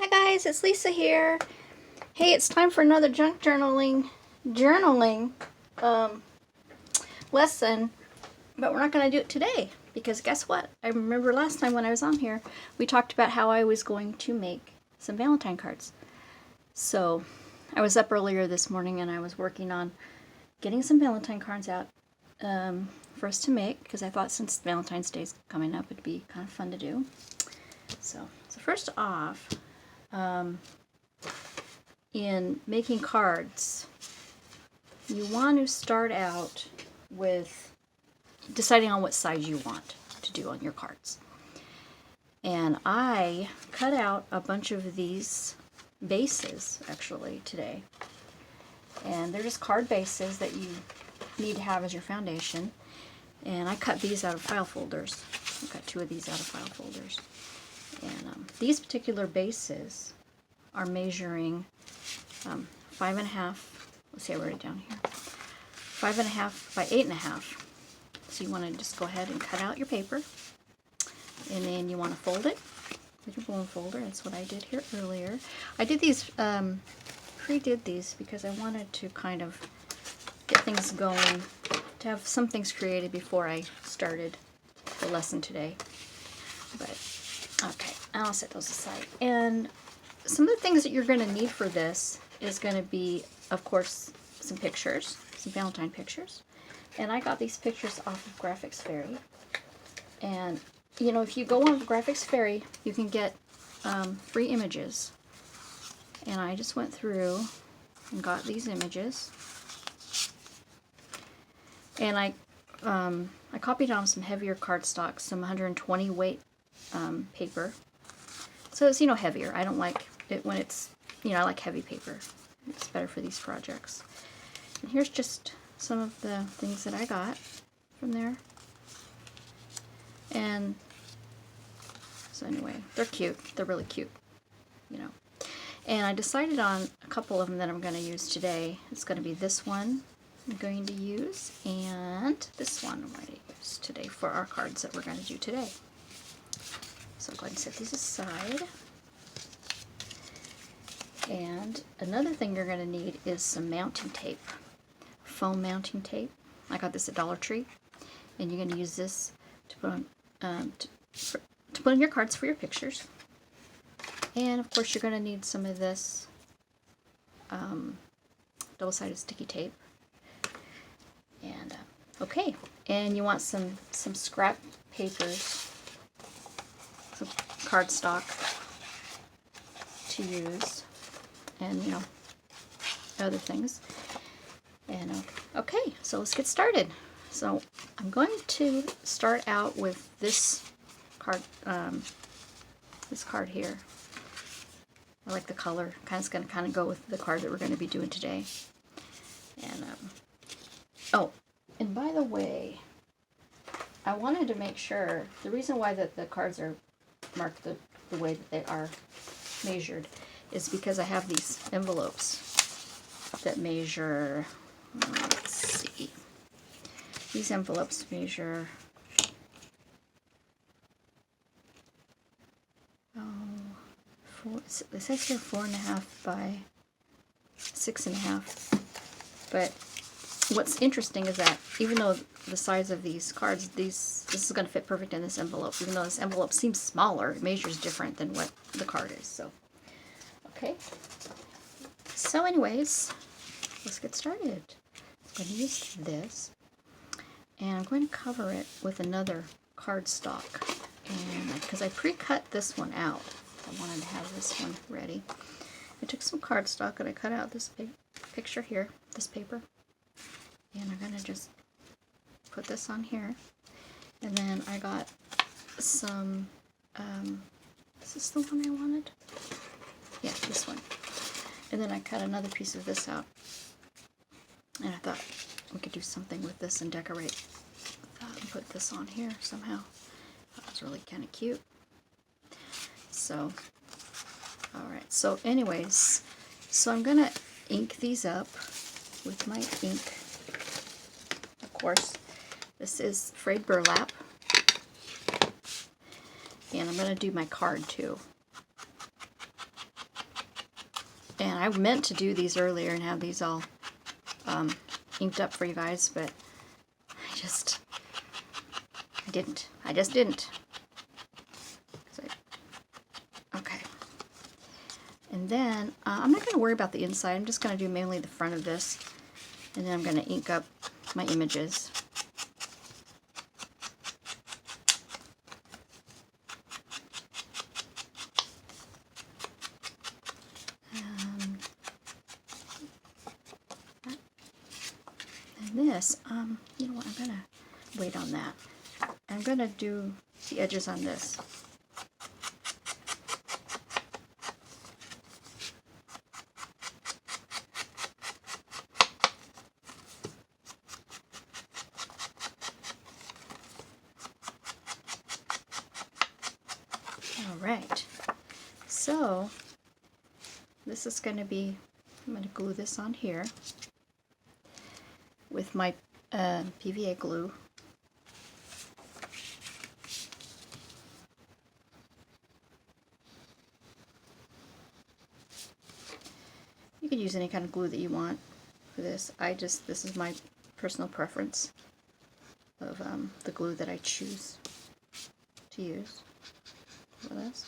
Hi guys, it's Lisa here. Hey, it's time for another junk journaling um, lesson, but we're not going to do it today because guess what? I remember last time when I was on here, we talked about how I was going to make some Valentine cards. So I was up earlier this morning and I was working on getting some Valentine cards out for us to make because I thought since Valentine's Day is coming up, it'd be kind of fun to do. So first off, in making cards, you want to start out with deciding on what size you want to do on your cards. And I cut out a bunch of these bases actually today. And they're just card bases that you need to have as your foundation. And I cut these out of file folders. I got 2 of these out of file folders. And these particular bases are measuring 5.5. Let's see, I wrote it down here. 5.5 by 8.5. So you want to just go ahead and cut out your paper, and then you want to fold it with your bone folder. That's what I did here earlier. I did these, pre-did these because I wanted to kind of get things going, to have some things created before I started the lesson today. But okay, I'll set those aside. And some of the things that you're going to need for this is going to be, of course, some pictures, some Valentine pictures. And I got these pictures off of Graphics Fairy. And, you know, if you go on Graphics Fairy, you can get free images. And I just went through and got these images. And I copied on some heavier cardstock, some 120 weight paper. So it's, you know, heavier. I don't like it when it's, you know, I like heavy paper. It's better for these projects. And here's just some of the things that I got from there. And so anyway, they're cute. They're really cute, you know. And I decided on a couple of them that I'm going to use today. It's going to be this one I'm going to use, and this one I'm going to use today for our cards that we're going to do today. So I'll go ahead and set these aside. And another thing you're going to need is some mounting tape, foam mounting tape. I got this at Dollar Tree, and you're going to use this to put on to put on your cards for your pictures. And of course, you're going to need some of this double-sided sticky tape. And okay, and you want some scrap papers, some cardstock to use, and you know, other things. And okay, so let's get started. So I'm going to start out with this card here. I like the color. It's going to kind of go with the card that we're going to be doing today. And oh, and by the way, I wanted to make sure, the reason why that the cards are marked the way that they are measured is because I have these envelopes that measure, let's see, these envelopes measure, it says here 4.5 by 6.5, but what's interesting is that even though the size of these cards, this is going to fit perfect in this envelope, even though this envelope seems smaller, it measures different than what the card is. So, okay. So anyways, let's get started. I'm going to use this, and I'm going to cover it with another cardstock, and because I pre-cut this one out, I wanted to have this one ready. I took some cardstock and I cut out this big picture here, this paper. And I'm going to just put this on here. And then I got some, is this the one I wanted? Yeah, this one. And then I cut another piece of this out. And I thought we could do something with this and decorate. And put this on here somehow. That was really kind of cute. So, alright. So anyways, so I'm going to ink these up with my ink. Of course, this is frayed burlap, and I'm going to do my card too. And I meant to do these earlier and have these all inked up for you guys, but I just didn't. So, okay. And then I'm not going to worry about the inside. I'm just going to do mainly the front of this. And then I'm going to ink up my images. And this, you know what, I'm going to wait on that. I'm going to do the edges on this. Alright, so this is going to be, I'm going to glue this on here with my PVA glue. You could use any kind of glue that you want for this. This is my personal preference of the glue that I choose to use for this.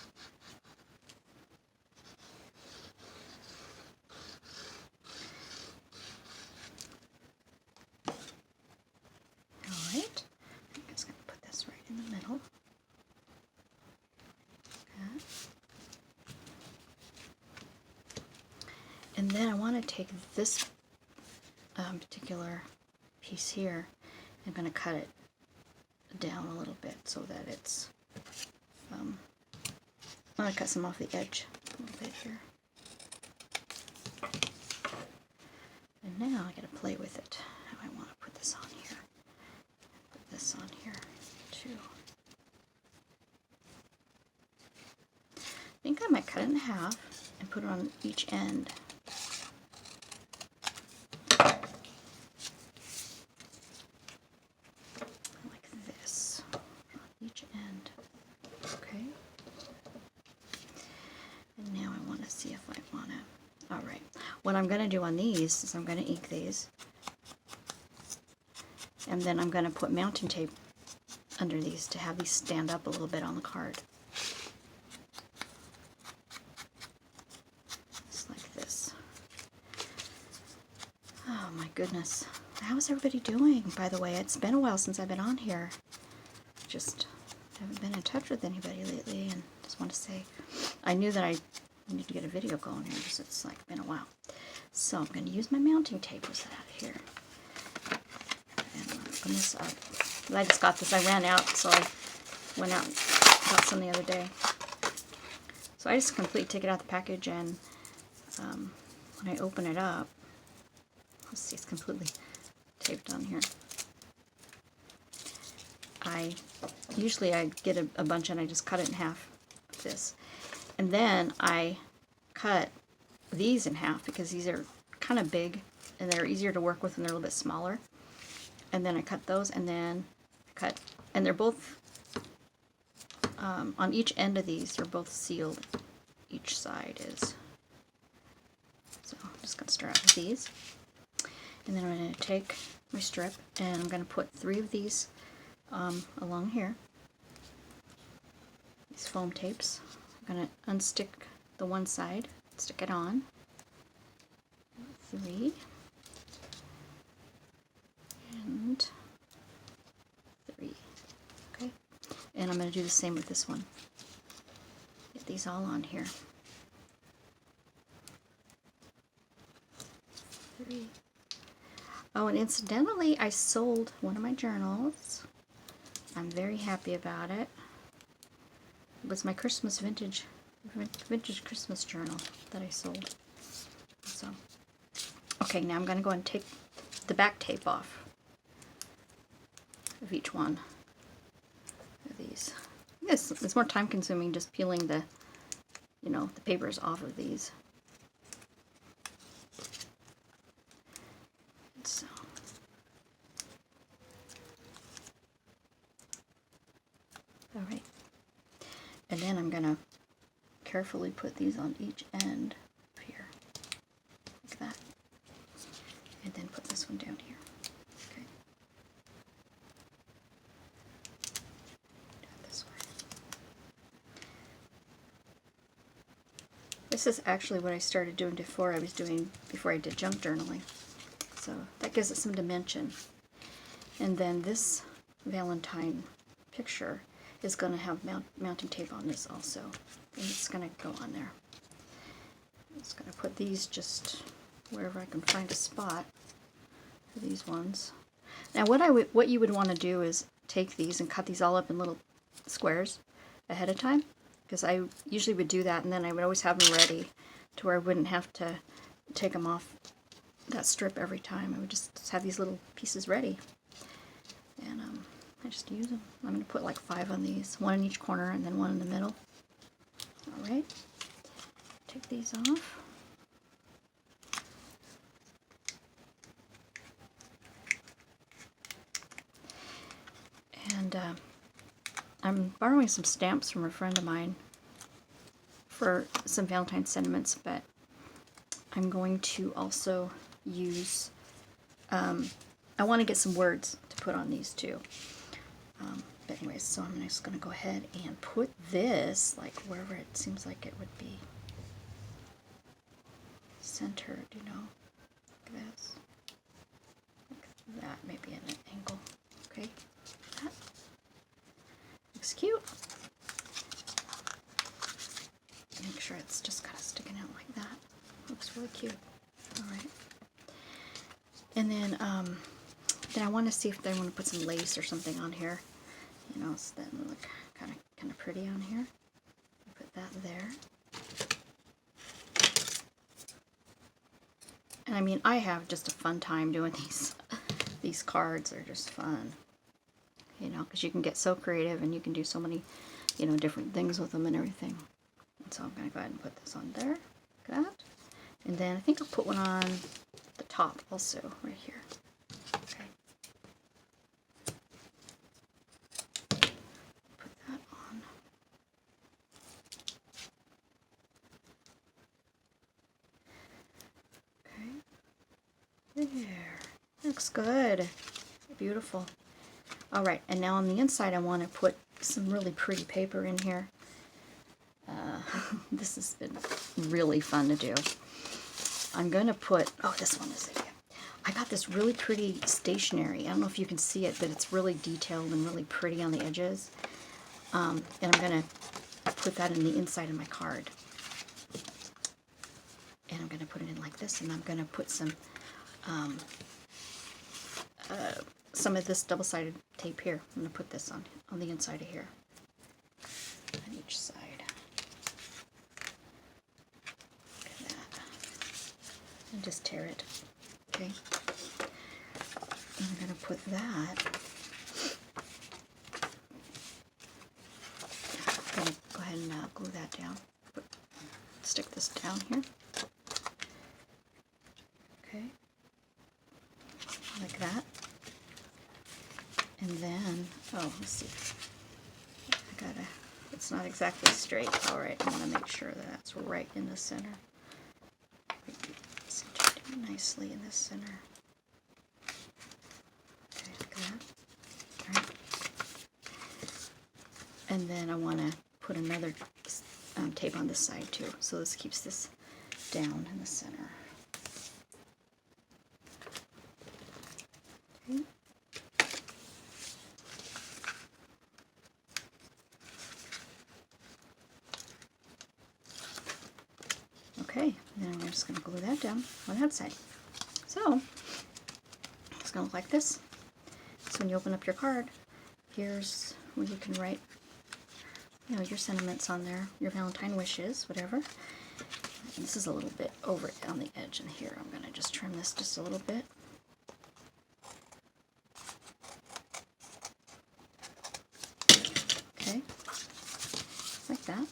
Alright, I'm just going to put this right in the middle. Okay. And then I want to take this particular piece here, I'm going to cut it down a little bit so that it's, I'm going to cut some off the edge a little bit here. And now I got to play with it. How I want to put this on here. Put this on here too. I think I might cut it in half and put it on each end. What I'm going to do on these is I'm going to ink these, and then I'm going to put mounting tape under these to have these stand up a little bit on the card. Just like this. Oh my goodness. How is everybody doing, by the way? It's been a while since I've been on here. Just haven't been in touch with anybody lately, and just want to say I knew that I need to get a video going here because it's like been a while. So I'm going to use my mounting tape with that here. And open this up. I just got this. I ran out, so I went out and got some the other day. So I just completely take it out of the package, and when I open it up, let's see, it's completely taped on here. Usually I get a bunch and I just cut it in half, like this. And then I cut these in half because these are kind of big and they're easier to work with when they're a little bit smaller. And then I cut those, and then I cut, and they're both on each end of these, they're both sealed. Each side is. So I'm just going to start out with these. And then I'm going to take my strip and I'm going to put 3 of these along here. These foam tapes. I'm going to unstick the one side, stick it on. 3. And 3. Okay. And I'm going to do the same with this one. Get these all on here. 3. Oh, and incidentally, I sold one of my journals. I'm very happy about it. It was my Christmas vintage Christmas journal that I sold. So, okay, now I'm going to go and take the back tape off of each one of these. It's more time consuming just peeling the, the papers off of these. So, all right. And then I'm going to carefully put these on each end here. then put this one down here. Okay. Do it this way. This is actually what I started doing before I did junk journaling. So that gives it some dimension. And then this Valentine picture is going to have mounting tape on this also. And it's going to go on there. I'm just going to put these just wherever I can find a spot for these ones. Now what you would want to do is take these and cut these all up in little squares ahead of time, because I usually would do that, and then I would always have them ready to where I wouldn't have to take them off that strip every time. I would just have these little pieces ready, and I just use them. I'm going to put like 5 on these, 1 in each corner and then 1 in the middle. Alright, take these off. And I'm borrowing some stamps from a friend of mine for some Valentine's sentiments, but I'm going to also use, I want to get some words to put on these too. But anyways, so I'm just going to go ahead and put this like wherever it seems like it would be centered, you know, like this, like that, maybe at an angle. Okay, that looks cute. Make sure it's just kind of sticking out like that. Looks really cute. All right, and then I want to see if I want to put some lace or something on here. You know, so that would look kind of pretty on here. Put that there. And I mean, I have just a fun time doing these. These cards are just fun. You know, because you can get so creative and you can do so many, you know, different things with them and everything. And so I'm going to go ahead and put this on there, like that. And then I think I'll put one on the top also, right here. Okay. Put that on. Okay. There. Looks good. Beautiful. Alright, and now on the inside I want to put some really pretty paper in here. This has been really fun to do. I'm going to put, oh, this one is it. I got this really pretty stationery. I don't know if you can see it, but it's really detailed and really pretty on the edges. And I'm going to put that in the inside of my card. And I'm going to put it in like this, and I'm going to put some of this double-sided tape here. I'm going to put this on the inside of here, on each side. Look at that. And just tear it. Okay. And I'm going to put that. I'm going to go ahead and glue that down. Stick this down here. Okay. Like that. And then, oh, let's see. It's not exactly straight. All right, I want to make sure that that's right in the center. Center it nicely in the center. Okay, like that. All right. And then I want to put another tape on this side too. So this keeps this down in the center. Okay. Okay, then we're just going to glue that down on that side. So, it's going to look like this. So when you open up your card, here's where you can write, you know, your sentiments on there, your Valentine wishes, whatever. And this is a little bit over on the edge in here. I'm going to just trim this just a little bit. Okay, like that.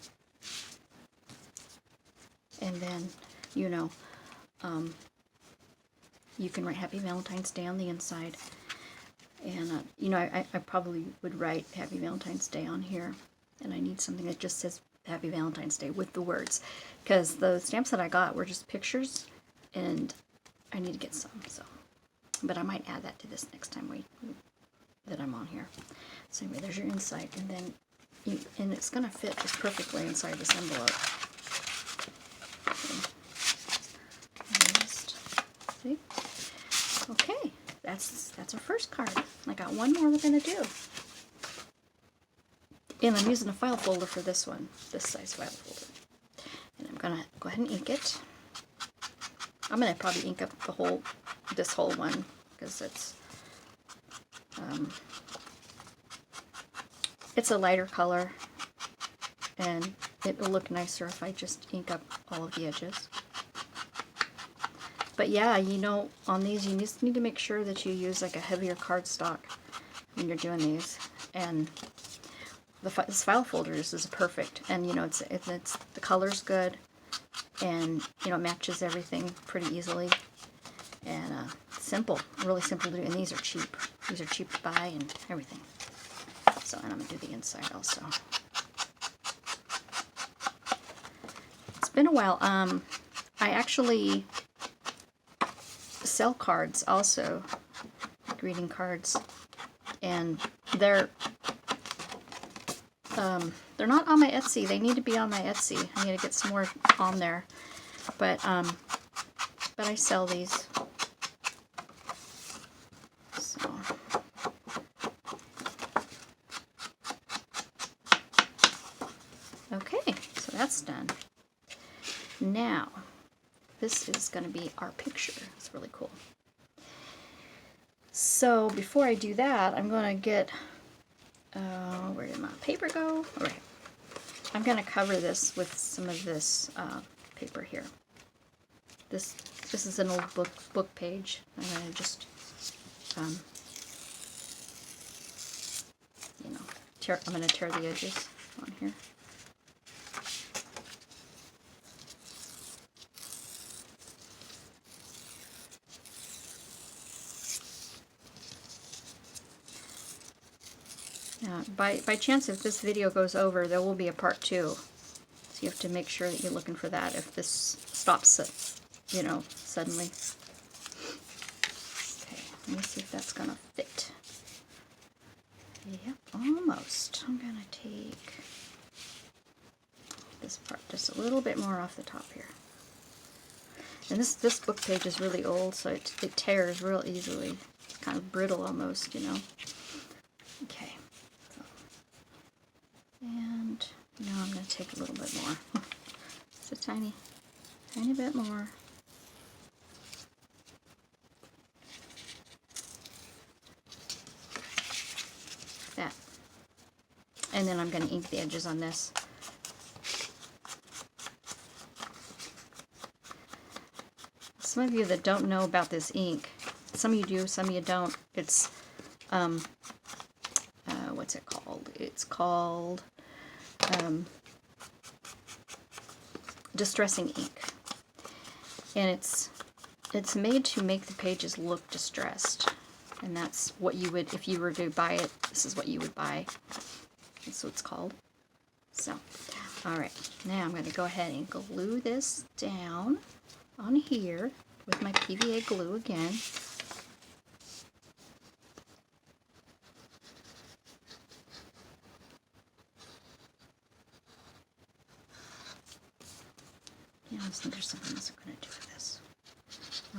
And then, you know, you can write Happy Valentine's Day on the inside. And, you know, I probably would write Happy Valentine's Day on here. And I need something that just says Happy Valentine's Day with the words. Because the stamps that I got were just pictures, and I need to get some. So but I might add that to this next time that I'm on here. So anyway, there's your inside, and then and it's going to fit just perfectly inside this envelope. See? Okay, that's our first card. I got one more we're going to do. And I'm using a file folder for this one, this size file folder. And I'm going to go ahead and ink it. I'm going to probably ink up this whole one, because it's a lighter color, and it will look nicer if I just ink up all of the edges. But yeah, you know, on these you just need to make sure that you use like a heavier cardstock when you're doing these. And this file folder is perfect, and you know, it's the color's good, and you know, it matches everything pretty easily, and simple, really simple to do. And these are cheap. These are cheap to buy and everything. So, and I'm gonna do the inside also. It's been a while. I actually sell cards also, greeting cards, and they're not on my Etsy. They need to be on my Etsy. I need to get some more on there, but I sell these. So okay, so that's done. Now this is going to be our picture. It's really cool. So before I do that, I'm going to get, where did my paper go? All right. I'm going to cover this with some of this paper here. This is an old book page. I'm going to just, you know, I'm going to tear the edges on here. By chance, if this video goes over, there will be a part 2. So you have to make sure that you're looking for that if this stops, you know, suddenly. Okay, let me see if that's going to fit. Yep, almost. I'm going to take this part just a little bit more off the top here. And this book page is really old, so it tears real easily. It's kind of brittle almost, you know. Okay. And now I'm going to take a little bit more. Just a tiny bit more. That. And then I'm going to ink the edges on this. Some of you that don't know about this ink, some of you do, some of you don't. It's, what's it called? It's called distressing ink, and it's made to make the pages look distressed, and that's what you would, if you were to buy it, this is what you would buy. That's what it's called. So, alright, now I'm going to go ahead and glue this down on here with my PVA glue again. Yeah, I think there's something else I'm going to do with this.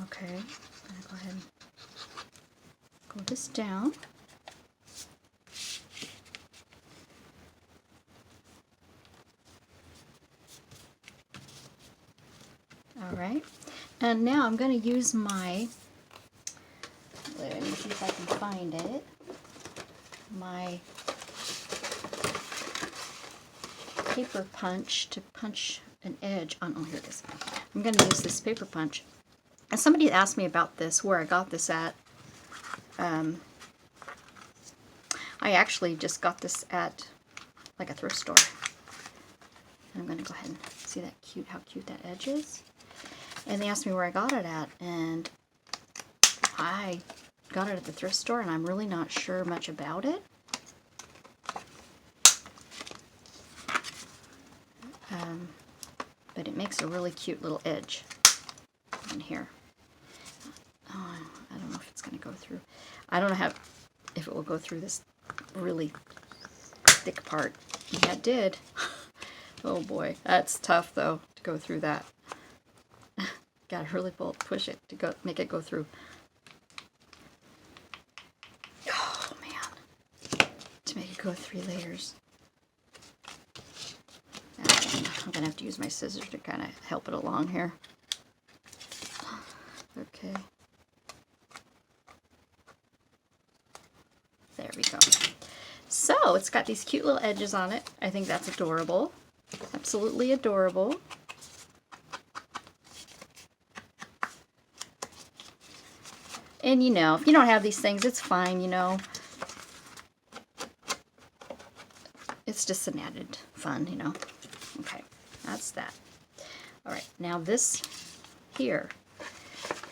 Okay, I'm going to go ahead and glue this down. Alright, and now I'm going to use my, let me see if I can find it, my paper punch to punch an edge on, oh here it is. I'm going to use this paper punch. And somebody asked me about this, where I got this at. I actually just got this at like a thrift store. And I'm going to go ahead and see that cute, how cute that edge is. And they asked me where I got it at, and I got it at the thrift store, and I'm really not sure much about it. But it makes a really cute little edge in here. Oh, I don't know if it's going to go through. I don't know if it will go through this really thick part. Yeah, it did. Oh boy, that's tough though to go through that. Gotta really push it to make it go through. Oh man, to make it go 3 layers. I'm gonna have to use my scissors to kind of help it along here. Okay. There we go. So it's got these cute little edges on it. I think that's adorable. Absolutely adorable. And you know, if you don't have these things, it's fine, you know. It's just an added fun, you know. Okay, that's that. All right, now this here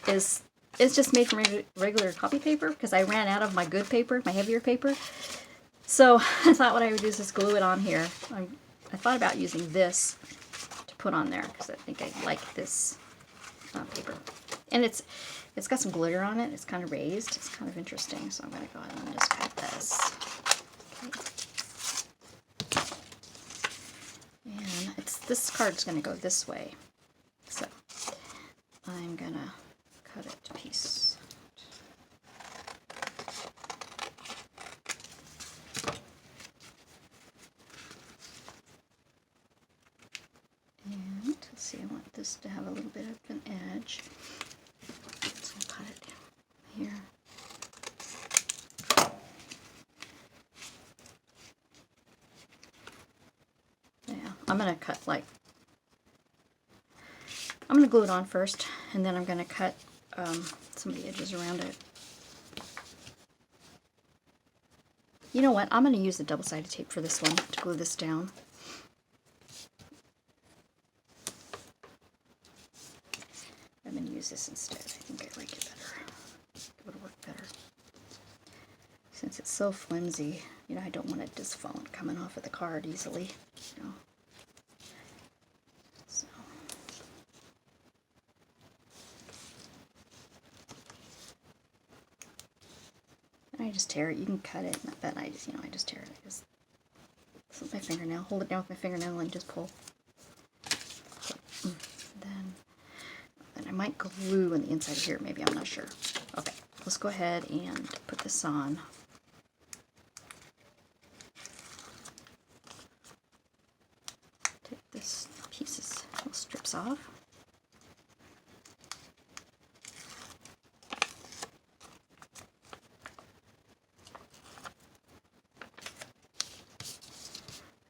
is just made from regular copy paper because I ran out of my good paper, my heavier paper. So I thought what I would do is just glue it on here. I thought about using this to put on there because I think I like this paper. And it's got some glitter on it. It's kind of raised. It's kind of interesting. So I'm going to go ahead and just cut this. Okay. And this card's going to go this way. So I'm going to cut it to pieces. And let's see, I want this to have a little bit of an edge. So I'll cut it here. Yeah, I'm going to cut I'm going to glue it on first, and then I'm going to cut some of the edges around it. You know what? I'm going to use the double-sided tape for this one to glue this down. I'm going to use this instead. I think I like it better. It would work better. Since it's so flimsy, you know, I don't want it just coming off of the card easily, you know. So. And I just tear it. You can cut it, but I just, I just tear it. I just with my fingernail, hold it down with my fingernail, and just pull. Then I might glue on the inside here, maybe, I'm not sure. Okay, let's go ahead and put this on. Take this pieces, little strips off.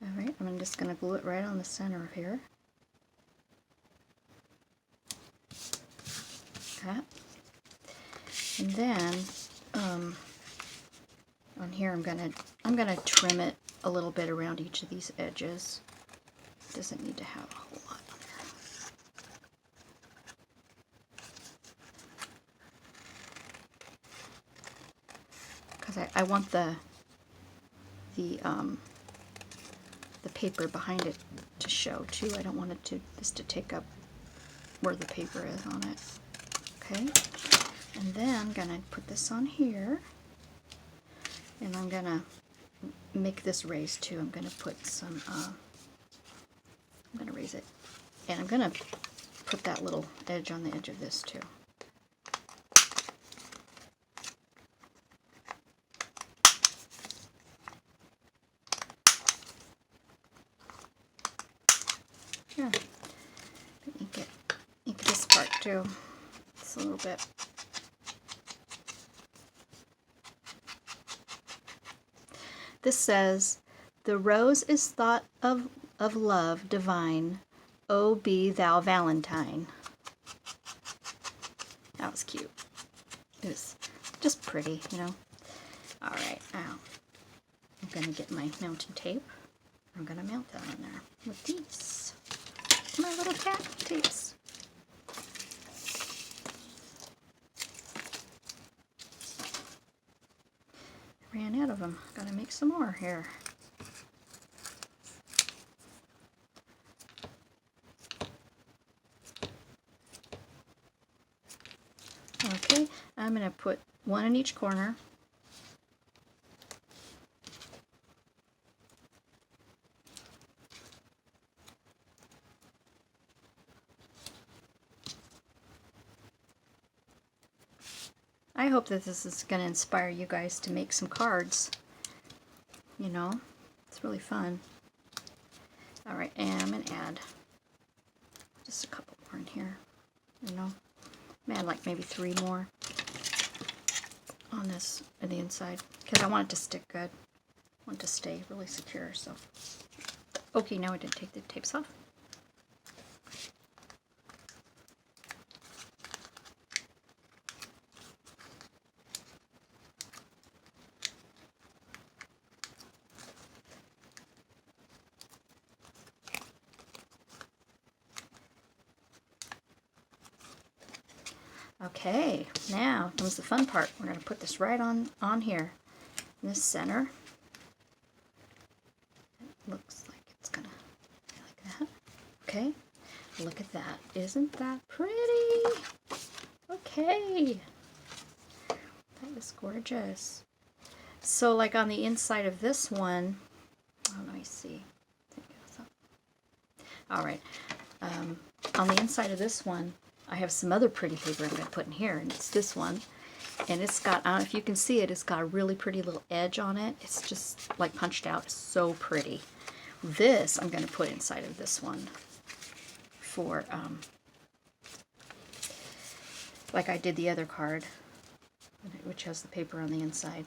Alright, I'm just going to glue it right on the center of here. That. And then on here I'm gonna trim it a little bit around each of these edges. It doesn't need to have a whole lot on there. Because I want the paper behind it to show too. I don't want it this to take up where the paper is on it. Okay, and then I'm gonna put this on here, and I'm gonna make this raised too. I'm gonna put some, I'm gonna raise it, and I'm gonna put that little edge on the edge of this too. Yeah, ink this part too. It's a little bit. This says, "The rose is thought of love divine, oh be thou valentine." That was cute. It was just pretty, you know. Alright, now I'm going to get my mounting tape. I'm going to mount that on there with these, my little cat tapes. Ran out of them. Gotta make some more here. Okay, I'm going to put one in each corner. I hope that this is going to inspire you guys to make some cards. You know, it's really fun. All right, and I'm going to add just a couple more in here. You know, I'm going to add like maybe 3 more on this on the inside because I want it to stick good. I want it to stay really secure. So, okay, now I did take the tapes off. Okay, now comes the fun part. We're going to put this right on here in the center. It looks like it's going to be like that. Okay, look at that. Isn't that pretty? Okay, that is gorgeous. So like on the inside of this one, oh, let me see. All right, on the inside of this one, I have some other pretty paper I'm going to put in here, and it's this one. And it's got, I don't know if you can see it, it's got a really pretty little edge on it. It's just like punched out. It's so pretty. This I'm going to put inside of this one for, like I did the other card, which has the paper on the inside.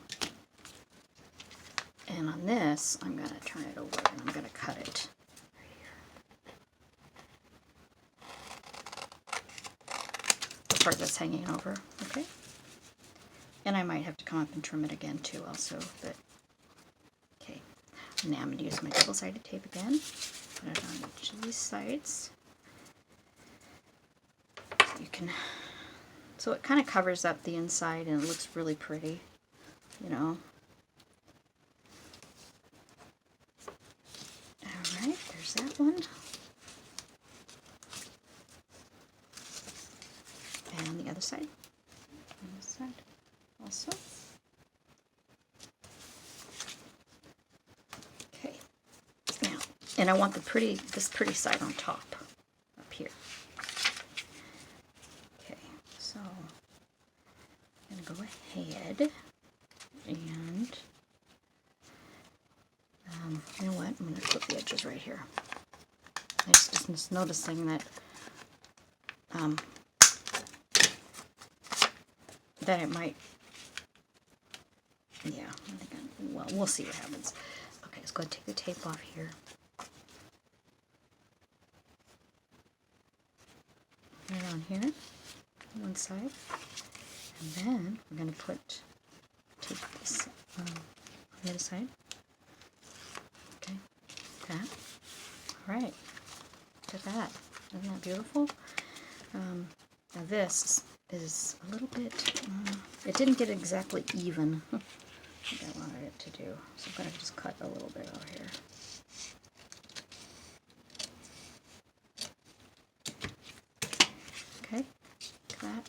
And on this, I'm going to turn it over and I'm going to cut it. Part that's hanging over, okay? And I might have to come up and trim it again too also, but okay. Now I'm going to use my double-sided tape again. Put it on each of these sides. You can, so it kind of covers up the inside and it looks really pretty, you know. Alright, there's that one. And the other side. On this side also. Okay. Now, and I want this pretty side on top, up here. Okay, so I'm gonna go ahead and you know what? I'm gonna clip the edges right here. I just noticing that that it might, yeah, I think well, we'll see what happens. Okay, let's go ahead and take the tape off here. Put it on here, on one side, and then we're going to take this on the other side. Okay, that. All right, look at that. Isn't that beautiful? Now this is a little bit, it didn't get exactly even like I wanted it to do. So I'm going to just cut a little bit out here. Okay, like that.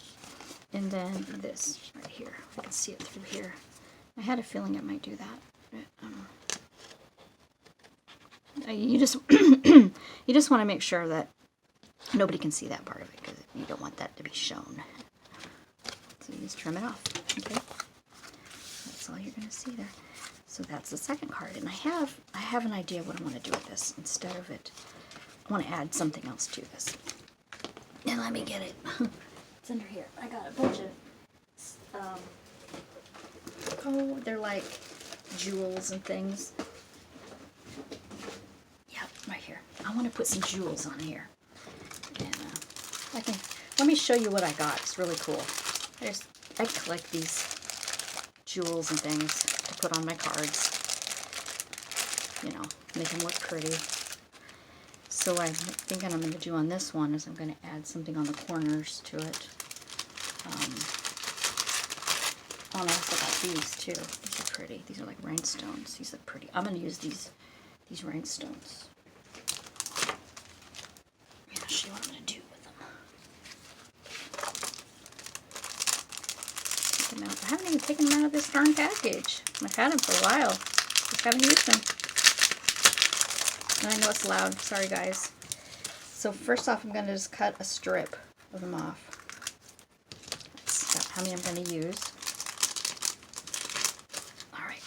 And then this right here. I can see it through here. I had a feeling it might do that. But, you just you just want to make sure that nobody can see that part of it because you don't want that to be shown. So you just trim it off, okay? That's all you're going to see there. So that's the second card, and I have an idea what I want to do with this. Instead of it, I want to add something else to this. And let me get it. It's under here. I got a bunch of, oh, they're like jewels and things. Yep, right here. I want to put some jewels on here. And let me show you what I got. It's really cool. I collect these jewels and things to put on my cards. You know, make them look pretty. So I'm thinking I'm going to do on this one is I'm going to add something on the corners to it. I also got these too. These are pretty. These are like rhinestones. These look pretty. I'm going to use these rhinestones. Yeah, I'll show you what I'm going to do with them. I haven't even taken them out of this darn package. I've had them for a while. Just haven't used them. And I know it's loud. Sorry, guys. So first off, I'm going to just cut a strip of them off. That's about how many I'm going to use. Alright.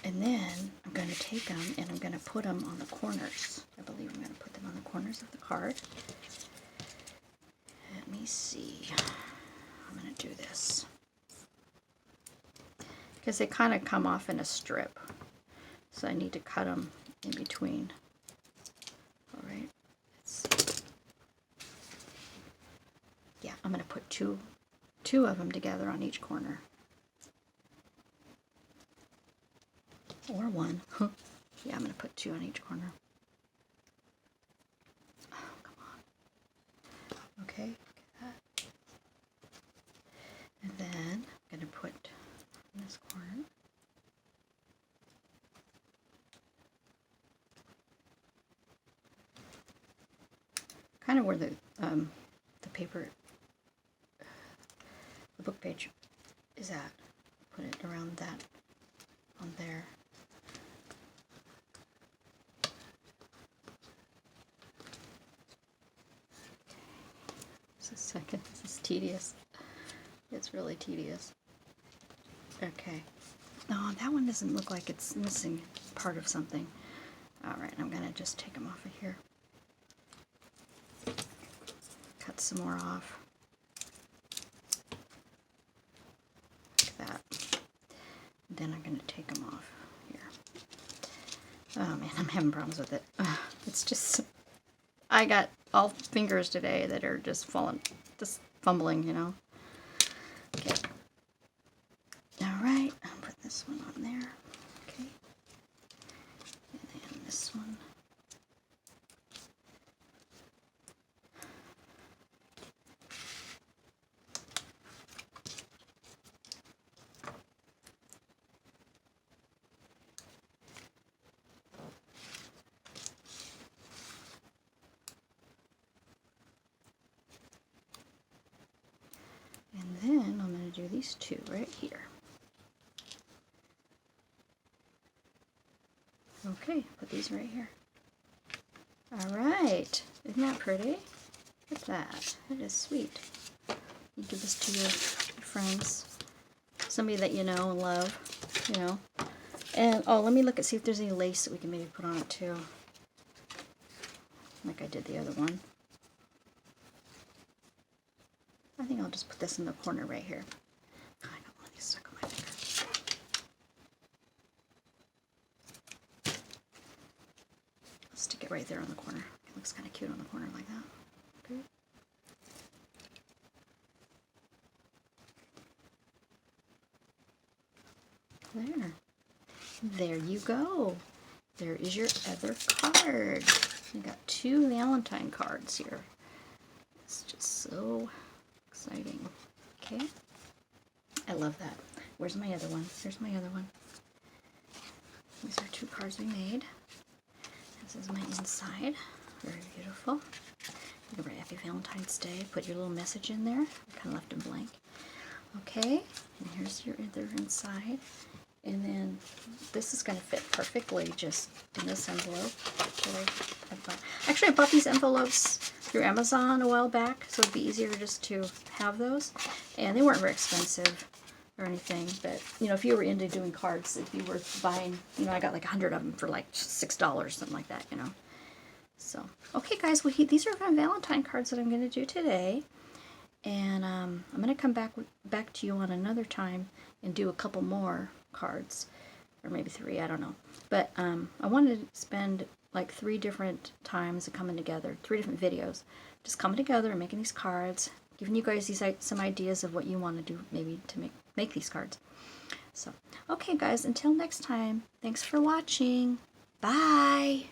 And then I'm going to take them and I'm going to put them on the corners. I believe I'm going to put them on the corners of the card. Let me see. I'm going to do this. Because they kind of come off in a strip. So I need to cut them in between. Alright. Yeah, I'm going to put two of them together on each corner. Or one. Yeah, I'm going to put 2 on each corner. Oh, come on. Okay, look at that. And then I'm going to put in this corner. Kind of where the paper, the book page is at. Put it around that, on there. Just a second, this is tedious. It's really tedious. Okay. No, that one doesn't look like it's missing part of something. Alright, I'm going to just take them off of here. Cut some more off. Like that. Then I'm going to take them off here. Oh man, I'm having problems with it. It's just, I got all fingers today that are just fumbling, you know. Okay. Alright, I'll put this one on there. Okay. And then this one. And then I'm going to do these 2 right here. Okay, put these right here. Alright, isn't that pretty? Look at that. That is sweet. You give this to your friends. Somebody that you know and love, you know. And, oh, let me look and see if there's any lace that we can maybe put on it too. Like I did the other one. I think I'll just put this in the corner right here. I don't want these stuck on my finger. I'll stick it right there on the corner. It looks kind of cute on the corner like that. Okay. There. There you go. There is your other card. You got 2 Valentine cards here. It's just so exciting. Okay. I love that. Where's my other one? Here's my other one. These are 2 cards we made. This is my inside. Very beautiful. You can write Happy Valentine's Day. Put your little message in there. I kind of left them blank. Okay. And here's your other inside. And then this is going to fit perfectly just in this envelope. Actually, I bought these envelopes through Amazon a while back, so it'd be easier just to have those. And they weren't very expensive or anything, but, you know, if you were into doing cards, it'd be worth buying. You know, I got like 100 of them for like $6, something like that, you know. So, okay, guys, well, these are my Valentine cards that I'm going to do today. And I'm going to come back to you on another time and do a couple more cards, or maybe 3, I don't know. But I wanted to spend like 3 different times of coming together, 3 different videos, just coming together and making these cards, giving you guys these some ideas of what you want to do, maybe to make these cards. So, okay, guys, until next time, thanks for watching. Bye.